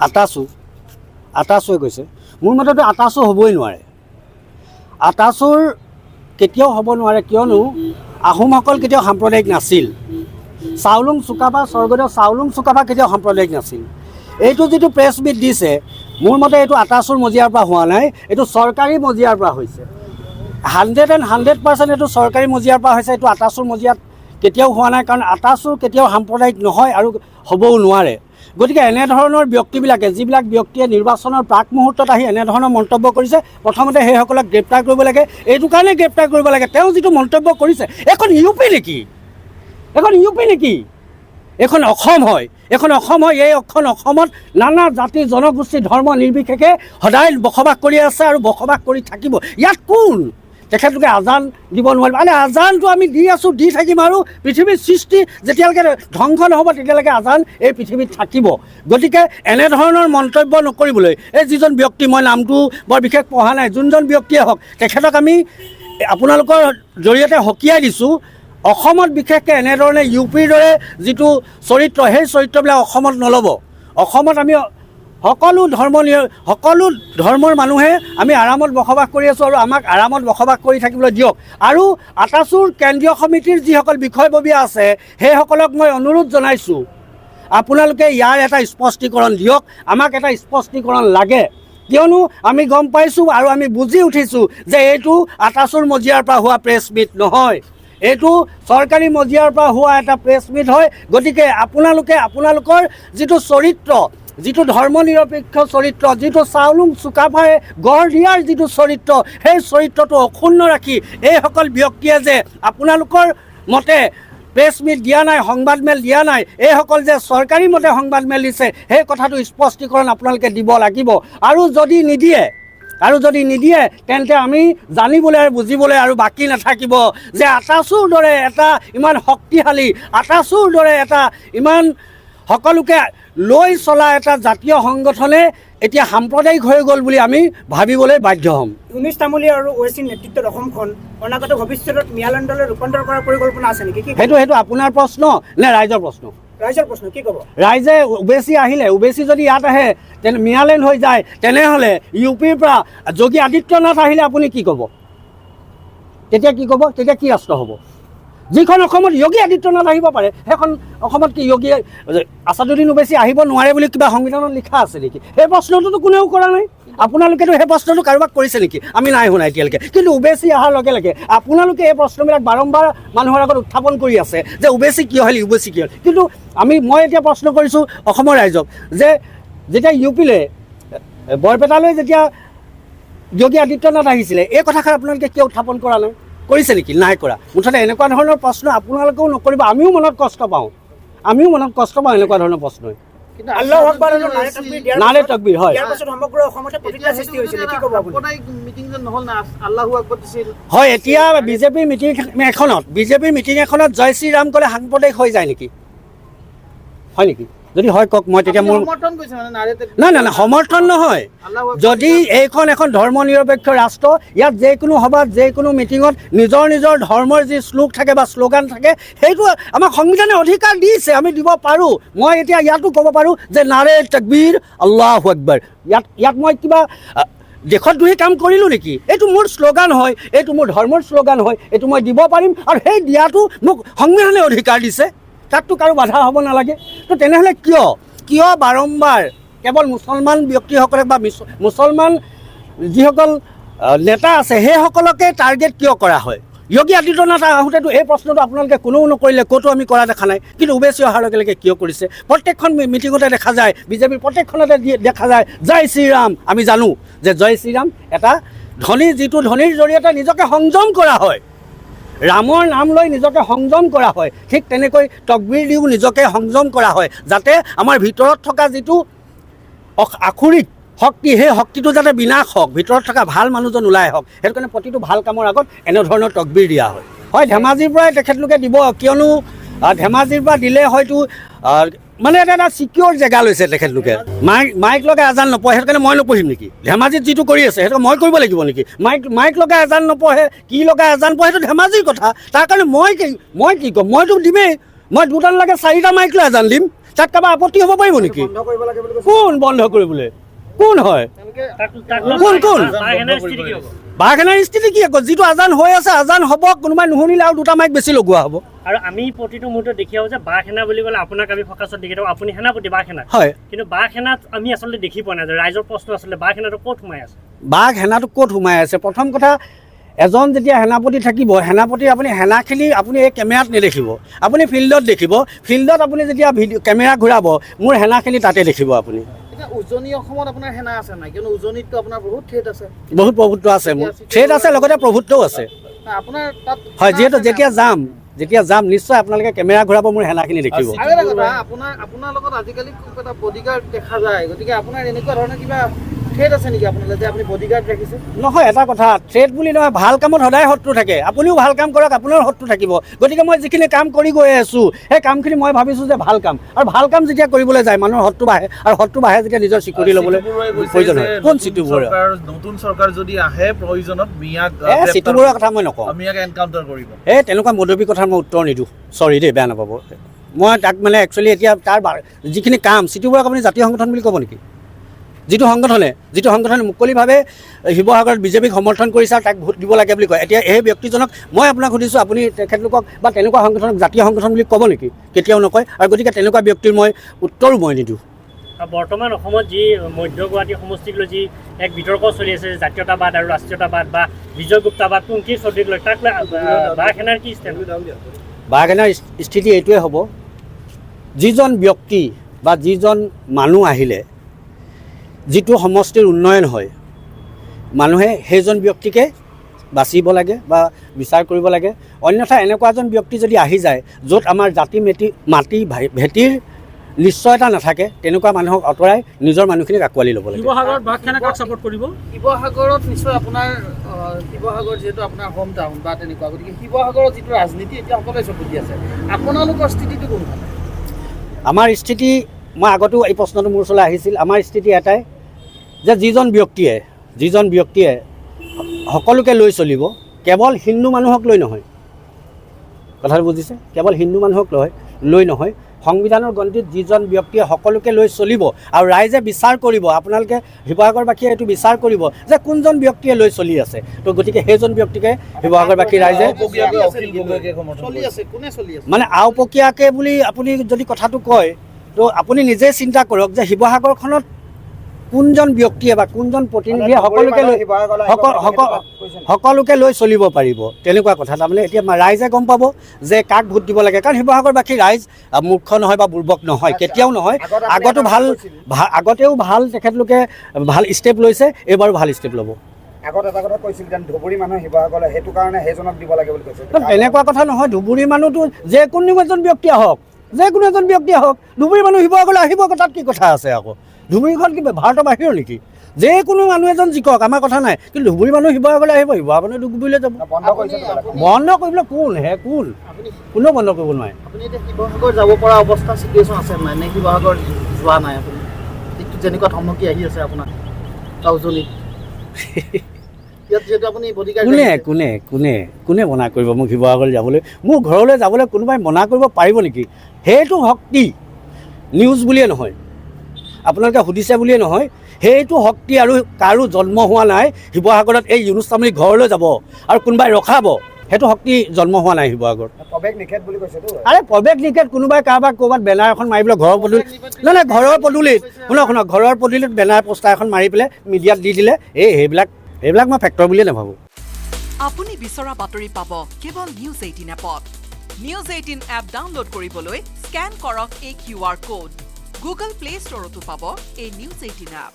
আটাচুৱে কৈছে মোৰ মতেতো আটাচু হ'বই নোৱাৰে আটাচুৰ কেতিয়াও হ'ব নোৱাৰে কিয়নো আহোমসকল কেতিয়াও সাম্প্ৰদায়িক নাছিল চাউলুং চুকাফা স্বৰ্গদেউ চাউলুং চুকাফা কেতিয়াও সাম্প্ৰদায়িক নাছিল এইটো যিটো প্ৰেছ মিট দিছে মোৰ মতে এইটো আটাচুৰ মজিয়াৰ পৰা হোৱা নাই এইটো চৰকাৰী মজিয়াৰ পৰা হৈছে 100% এইটো চৰকাৰী মজিয়াৰ পৰা হৈছে এইটো আটাচুৰ মজিয়াত কেতিয়াও হোৱা নাই কাৰণ আটাচুৰ কেতিয়াও সাম্প্ৰদায়িক নহয় আৰু হ'বও নোৱাৰে গতিকে এনেধৰণৰ ব্যক্তিবিলাকে যিবিলাক ব্যক্তিয়ে নিৰ্বাচনৰ প্ৰাক মুহূৰ্তত আহি এনেধৰণৰ মন্তব্য কৰিছে প্ৰথমতে সেইসকলক গ্ৰেপ্তাৰ কৰিব লাগে এইটো কাৰণে গ্ৰেপ্তাৰ কৰিব লাগে তেওঁ যিটো মন্তব্য কৰিছে এখন ইউপি নেকি এখন অসম হয় এইখন অসমত নানা জাতি জনগোষ্ঠী ধৰ্ম নিৰ্বিশেষে সদায় বসবাস কৰি আছে আৰু বসবাস কৰি থাকিব ইয়াত কোন তেখেতলোকে আজান দিব নোৱাৰিব মানে আজানটো আমি দি আছোঁ দি থাকিম আৰু পৃথিৱীৰ সৃষ্টি যেতিয়ালৈকে ধ্বংস নহ'ব তেতিয়ালৈকে আজান এই পৃথিৱীত থাকিব গতিকে এনেধৰণৰ মন্তব্য নকৰিবলৈ এই যিজন ব্যক্তি মই নামটো বৰ বিশেষ পঢ়া নাই যোনজন ব্যক্তিয়ে হওক তেখেতক আমি আপোনালোকৰ জৰিয়তে সকীয়াই দিছোঁ অসমত বিশেষকৈ এনেধৰণে ইউপিৰ দৰে যিটো চৰিত্ৰ সেই চৰিত্ৰবিলাক অসমত নল'ব অসমত আমি সকলো ধৰ্মৰ মানুহে আমি আৰামত বসবাস কৰি আছোঁ আৰু আমাক আৰামত বসবাস কৰি থাকিবলৈ দিয়ক আৰু আটাচুৰ কেন্দ্ৰীয় সমিতিৰ যিসকল বিষয়ববীয়া আছে সেইসকলক মই অনুৰোধ জনাইছোঁ আপোনালোকে ইয়াৰ এটা স্পষ্টীকৰণ দিয়ক আমাক এটা স্পষ্টীকৰণ লাগে কিয়নো আমি গম পাইছোঁ আৰু আমি বুজি উঠিছোঁ যে এইটো আটাচুৰ মজিয়াৰ পৰা হোৱা প্ৰেছ মিট নহয় এইটো চৰকাৰী মজিয়াৰ পৰা হোৱা এটা প্ৰেছ মিট হয় গতিকে আপোনালোকৰ যিটো চৰিত্ৰ যিটো ধৰ্ম নিৰপেক্ষ চৰিত্ৰ যিটো চাউলুং চুকাফাই গঢ় দিয়াৰ যিটো চৰিত্ৰ সেই চৰিত্ৰটো অক্ষুণ্ণ ৰাখি এইসকল ব্যক্তিয়ে যে আপোনালোকৰ মতে প্ৰেছ মিট দিয়া নাই সংবাদমেল দিয়া নাই এইসকল যে চৰকাৰী মতে সংবাদমেল দিছে সেই কথাটো স্পষ্টীকৰণ আপোনালোকে দিব লাগিব আৰু যদি নিদিয়ে তেন্তে আমি জানিবলৈ আৰু বুজিবলৈ আৰু বাকী নাথাকিব যে আটাচুৰ দৰে এটা ইমান শক্তিশালী আটাচুৰ দৰে এটা ইমান সকলোকে লৈ চলা এটা জাতীয় সংগঠনে এতিয়া সাম্প্ৰদায়িক হৈ গ'ল বুলি আমি ভাবিবলৈ বাধ্য হ'ম উমেশ তামুলী আৰু ওৱেচিৰ নেতৃত্বত অসমখন অনাগত ভৱিষ্যতত ন্যায়ালয়লৈ ৰূপান্তৰ কৰাৰ পৰিকল্পনা আছে নেকি সেইটো আপোনাৰ প্ৰশ্ন নে ৰাইজৰ প্ৰশ্ন কি ক'ব ৰাইজে ওবেচি যদি ইয়াত আহে তেনে ন্যায়ালয় হৈ যায় তেনেহ'লে ইউপিৰ পৰা যোগী আদিত্যনাথ আহিলে আপুনি কি ক'ব তেতিয়া কি ৰাষ্ট্ৰ হ'ব যিখন অসমত যোগী আদিত্যনাথ আহিব পাৰে সেইখন অসমত কি যোগী আছাদুদ্দিন ওবেচি আহিব নোৱাৰে বুলি কিবা সংবিধানত লিখা আছে নেকি সেই প্ৰশ্নটোতো কোনেও কৰা নাই আপোনালোকেতো সেই প্ৰশ্নটো কাৰোবাক কৰিছে নেকি আমি নাই শুনা এতিয়ালৈকে কিন্তু ওবেচি অহাৰ লগে লগে আপোনালোকে এই প্ৰশ্নবিলাক বাৰম্বাৰ মানুহৰ আগত উত্থাপন কৰি আছে যে ওবেচি কিয় হ'ল কিন্তু মই এতিয়া প্ৰশ্ন কৰিছোঁ অসমৰ ৰাইজক যে যেতিয়া ইউপিলৈ বৰপেটালৈ যেতিয়া যোগী আদিত্যনাথ আহিছিলে এই কথাষাৰ আপোনালোকে কিয় উত্থাপন কৰা নাই কৰিছে নেকি নাই কৰা মুঠতে এনেকুৱা ধৰণৰ প্ৰশ্ন আপোনালোকেও নকৰিব আমিও মনত কষ্ট পাওঁ এনেকুৱা ধৰণৰ প্ৰশ্ন নাৰে তকবীৰ হয় হয় এতিয়া বিজেপিৰ মিটিং এখনত জয় শ্ৰীৰাম ক'লে সাম্প্ৰদায়িক হৈ যায় নেকি হয় নেকি যদি হয় কওক মই তেতিয়া মোৰ নাই সমৰ্থন নহয় যদি এইখন এখন ধৰ্ম নিৰপেক্ষ ৰাষ্ট্ৰ ইয়াত যিকোনো সভাত যিকোনো মিটিঙত নিজৰ ধৰ্মৰ যি শ্লোক থাকে বা শ্লোগান থাকে সেইটো আমাক সংবিধানে অধিকাৰ দিছে আমি দিব পাৰোঁ মই এতিয়া ইয়াতো ক'ব পাৰোঁ যে নাৰে তকবীৰ আল্লাহু আকবৰ ইয়াত মই কিবা দেশত দুই কাম কৰিলোঁ নেকি এইটো মোৰ শ্লোগান হয় এইটো মোৰ ধৰ্মৰ শ্লোগান হয় এইটো মই দিব পাৰিম আৰু সেই দিয়াটো মোক সংবিধানে অধিকাৰ দিছে তাততো কাৰো বাধা হ'ব নালাগে তো তেনেহ'লে কিয় বাৰম্বাৰ কেৱল মুছলমান ব্যক্তিসকলে বা মুছলমান যিসকল নেতা আছে সেইসকলকে টাৰ্গেট কিয় কৰা হয় যোগী আদিত্যনাথ আহোঁতেতো এই প্ৰশ্নটো আপোনালোকে কোনেও নকৰিলে ক'তো আমি কৰা দেখা নাই কিন্তু ওবেচি অহাৰ লগে লগে কিয় কৰিছে প্ৰত্যেকখন মিটিঙতে দেখা যায় বিজেপিৰ প্ৰত্যেকখনতে দেখা যায় জয় শ্ৰীৰাম আমি জানো যে জয় শ্ৰীৰাম এটা যিটো ধ্বনিৰ জৰিয়তে নিজকে সংযম কৰা হয় ৰামৰ নাম লৈ নিজকে সংযম কৰা হয় ঠিক তেনেকৈ তকবীৰ দিও নিজকে সংযম কৰা হয় যাতে আমাৰ ভিতৰত থকা যিটো আখৰিক শক্তি সেই শক্তিটো যাতে বিনাশ হওক ভিতৰত থকা ভাল মানুহজন ওলাই হওক সেইটো কাৰণে প্ৰতিটো ভাল কামৰ আগত এনেধৰণৰ তকবীৰ দিয়া হয় ধেমাজিৰ পৰাই তেখেতলোকে দিব কিয়নো ধেমাজিৰ পৰা দিলে হয়তো মানে এটা চিকিউৰ জেগা লৈছে তেখেতলোকে মাইক লগাই আজান নপঢ়ে সেইটো কাৰণে মই নপঢ়িম নেকি ধেমাজিত যিটো কৰি আছে সেইটো মই কৰিব লাগিব নেকি মাইক লগাই আজান নপঢ়ে কি লগাই আজান পঢ়ে সেইটো ধেমাজিৰ কথা তাৰ কাৰণে মই কি ক'ম মইতো দিমেই মই দুটা নালাগে 4টা মাইক লৈ আজান দিম তাত কাৰোবাৰ আপত্তি হ'ব পাৰিব নেকি? বন্ধ কৰিব লাগে বুলি কৈছে। কোন বন্ধ কৰিবলৈ? কোন হয়? কোন? বাঘেনাৰ স্থিতি কি আকৌ? যিটো আজান হৈ আছে, আজান হ'ব, কোনোবাই নুশুনিলে আৰু 2টা মাইক বেছি লগোৱা হ'ব। আৰু আমি প্ৰতিটো মুহূৰ্তত দেখি আহোঁ যে বাঘ সেনা বুলি ক'লে আপোনাক আমি ফকাছত দেখি থাকোঁ, আপুনি সেনাপতি বাঘ সেনা। হয়, কিন্তু বাঘ সেনাত আমি আচলতে দেখি পোৱা নাই যে ৰাইজৰ প্ৰশ্ন আচলতে বাঘ সেনাটো ক'ত সোমাই আছে। বাঘ সেনাটো ক'ত সোমাই আছে? প্ৰথম কথা, এজন যেতিয়া সেনাপতি থাকিব, সেনাপতি আপুনি সেনাখিনি আপুনি এই কেমেৰাত নেদেখিব, আপুনি ফিল্ডত দেখিব। ফিল্ডত আপুনি যেতিয়া কেমেৰা ঘূৰাব, মোৰ সেনাখিনি তাতে দেখিব আপুনি। এতিয়া উজনি অসমত আপোনাৰ সেনা আছে নাই? কিন্তু উজনিততো আপোনাৰ বহুত থ্ৰেট আছে। বহুত প্ৰভুত্ব আছে, মোৰ থ্ৰেট আছে, লগতে প্ৰভুত্বও আছে। আপোনাৰ তাত হয়, যিহেতু যেতিয়া যাম নিশ্চয় আপোনালোকে কেমেৰা ঘূৰাব, মোৰ সেনাখিনি দেখিব। আৰু এটা কথা, আপোনাৰ লগত আজিকালি খুব এটা বডিগাৰ্ড দেখা যায়, গতিকে আপোনাৰ এনেকুৱা ধৰণৰ কিবা থ্ৰেট আছে নেকি আপোনালোকে যে আপুনি বডিগাৰ্ড ৰাখিছে? নহয়, এটা কথা, থ্ৰেট বুলি নহয়, ভাল কামত সদায় শত্ৰু থাকে। আপুনিও ভাল কাম কৰক, আপোনাৰ শত্ৰু থাকিব। গতিকে মই যিখিনি কাম কৰি গৈ আছোঁ, সেই কামখিনি মই ভাবিছোঁ যে ভাল কাম, আৰু ভাল কাম যেতিয়া কৰিবলৈ যায় মানুহৰ শত্ৰু বাঢ়ে, আৰু শত্ৰু বাঢ়ে যেতিয়া নিজৰ চিকিউৰিটি ল'বলৈ প্ৰয়োজন হয়। কোন চিটু বৰুৱা? নতুন চৰকাৰ যদি আহে প্ৰয়োজনত মিয়াক চিটু বৰুৱাৰ কথা মই নকওঁ। মিয়াক এনকাউণ্টাৰ কৰিব। তেনেকুৱা মদবী কথাৰ মই উত্তৰ নিদিওঁ, চৰি দেই, বেয়া নাপাব। মই তাক মানে একচুৱেলি এতিয়া তাৰ যিখিনি কাম, চিটু বৰুৱাক আপুনি জাতীয় সংগঠন বুলি ক'ব নেকি? যিটো সংগঠনে মুকলিভাৱে শিৱসাগৰত বিজেপিক সমৰ্থন কৰিছে আৰু তাক ভোট দিব লাগে বুলি কয়, এতিয়া এই ব্যক্তিজনক মই আপোনাক সুধিছোঁ, আপুনি তেখেতলোকক বা তেনেকুৱা সংগঠনক জাতীয় সংগঠন বুলি ক'ব নেকি? কেতিয়াও নকয়। আৰু গতিকে তেনেকুৱা ব্যক্তিৰ মই উত্তৰো মই নিদিওঁ। বৰ্তমান অসমত যি মধ্য গুৱাহাটী সমষ্টিক লৈ যি এক বিতৰ্ক চলি আছে, জাতীয়তাবাদ আৰু ৰাষ্ট্ৰীয়তাবাদ বা বিজয় গুপ্তাবাদ, পংকী চৌধুৰীক লৈ, তাক লৈ বাঘ সেনাৰ কি ষ্টেণ্ড? বাঘ সেনাৰ স্থিতি এইটোৱে হ'ব, যিজন ব্যক্তি বা যিজন মানুহ আহিলে যিটো সমষ্টিৰ উন্নয়ন হয়, মানুহে সেইজন ব্যক্তিকে বাচিব লাগে বা বিচাৰ কৰিব লাগে। অন্যথা এনেকুৱা এজন ব্যক্তি যদি আহি যায় য'ত আমাৰ জাতি মাটি ভেটিৰ নিশ্চয়তা নাথাকে, তেনেকুৱা মানুহক আঁতৰাই নিজৰ মানুহখিনিক আঁকোৱালি ল'ব লাগে। শিৱসাগৰত বাঘ সেনা কাক ছাপোৰ্ট কৰিব? শিৱসাগৰত নিশ্চয় আপোনাৰ শিৱসাগৰ যিহেতু আপোনাৰ হোম টাউন বা তেনেকুৱা, গতিকে শিৱসাগৰত যিটো ৰাজনীতি এতিয়া সকলোৱে চকুতি আছে, আপোনালোকৰ স্থিতিটো কোনফালে? আমাৰ স্থিতি, মই আগতো এই প্ৰশ্নটো মোৰ ওচৰলৈ আহিছিল, আমাৰ স্থিতি এটাই যে যিজন ব্যক্তিয়ে সকলোকে লৈ চলিব, কেৱল হিন্দু মানুহক লৈ নহয়, কথাটো বুজিছে? কেৱল হিন্দু মানুহক লৈ নহয়, সংবিধানৰ গণ্ডিত যিজন ব্যক্তিয়ে সকলোকে লৈ চলিব আৰু ৰাইজে বিচাৰ কৰিব, আপোনালোকে শিৱসাগৰবাসীয়ে এইটো বিচাৰ কৰিব যে কোনজন ব্যক্তিয়ে লৈ চলি আছে, তো গতিকে সেইজন ব্যক্তিকে শিৱসাগৰবাসী ৰাইজে মানে আওপকীয়াকৈ বুলি আপুনি যদি কথাটো কয়, তো আপুনি নিজে চিন্তা কৰক যে শিৱসাগৰখনত কোনজন ব্যক্তিয়ে বা কোনজন প্ৰতিনিধিয়ে সকলোকে লৈ চলিব পাৰিব, তেনেকুৱা কথা। তাৰমানে এতিয়া ৰাইজে গম পাব যে কাক ভোট দিব লাগে, কাৰণ শিৱসাগৰবাসী ৰাইজ মূৰ্খ নহয় বা বুৰ্বক নহয়, কেতিয়াও নহয়। আগতেও ভাল তেখেতলোকে ভাল ষ্টেপ লৈছে, এইবাৰো ভাল ষ্টেপ ল'ব। আগত এটা কথা কৈছিল যে ধুবুৰী মানুহ শিৱসাগৰলৈ, সেইটো কাৰণে সেইজনক দিব লাগে বুলি কৈছে। তেনেকুৱা কথা নহয়, ধুবুৰী মানুহটো যিকোনো এজন ব্যক্তি আহক, ধুবুৰী মানুহ শিৱসাগৰলৈ আহিব, তাত কি কথা আছে? আকৌ ধুবুৰীখন কি ভাৰতৰ বাহিৰৰ নেকি? যিকোনো মানুহ এজন জিকক, আমাৰ কথা নাই, কিন্তু ধুবুৰী মানুহ শিৱসাগৰলৈ আহিব, শিৱসাগৰ ধুবুৰীলৈ যাব। বন্ধ কৰিবলৈ কোনেও বন্ধ কৰিব নোৱাৰে। আপুনি এতিয়া শিৱসাগৰ যাব পৰা অৱস্থা চিটুৱেশ্যন আছে নাই নে? শিৱসাগৰ যোৱা নাই আপুনি, যেনেকুৱা ধমকি আহি আছে আপোনাৰ উজনিত? কোনে মনা কৰিব মোক শিৱসাগৰলৈ যাবলৈ? মোৰ ঘৰলৈ যাবলৈ কোনোবাই মনা কৰিব পাৰিব নেকি? সেইটো শক্তি নিউজ বুলিয়ে নহয়, আপোনালোকে সুধিছে বুলিয়ে নহয়, সেইটো শক্তি আৰু কাৰো জন্ম হোৱা নাই শিৱসাগৰত। এই ইউনুছ তামুলী ঘৰলৈ যাব আৰু কোনোবাই ৰখাব, সেইটো শক্তি জন্ম হোৱা নাই শিৱসাগৰত। প্ৰৱেশ নিষেধ বুলি কৈছে। প্ৰৱেশ নিষেধ কোনোবাই কাৰোবাক ক'ৰবাত বেনাৰ এখন মাৰি পেলাই ঘৰৰ পদূলিত, ঘৰৰ পদূলিত ঘৰৰ পদূলিত বেনাৰ পোষ্টাৰ এখন মাৰি পেলাই মিডিয়াত দি দিলে, সেইবিলাক মই ফেক্টৰ বুলিয়ে নাভাবোঁ। আপুনি বিচৰা বাতৰি পাব কেৱল নিউজ 18 এপত। নিউজ 18 এপ ডাউনলোড কৰিবলৈ স্কেন কৰক এই QR কোড। গুগল প্লে ষ্টৰতো পাব এই নিউজ 18 এপ।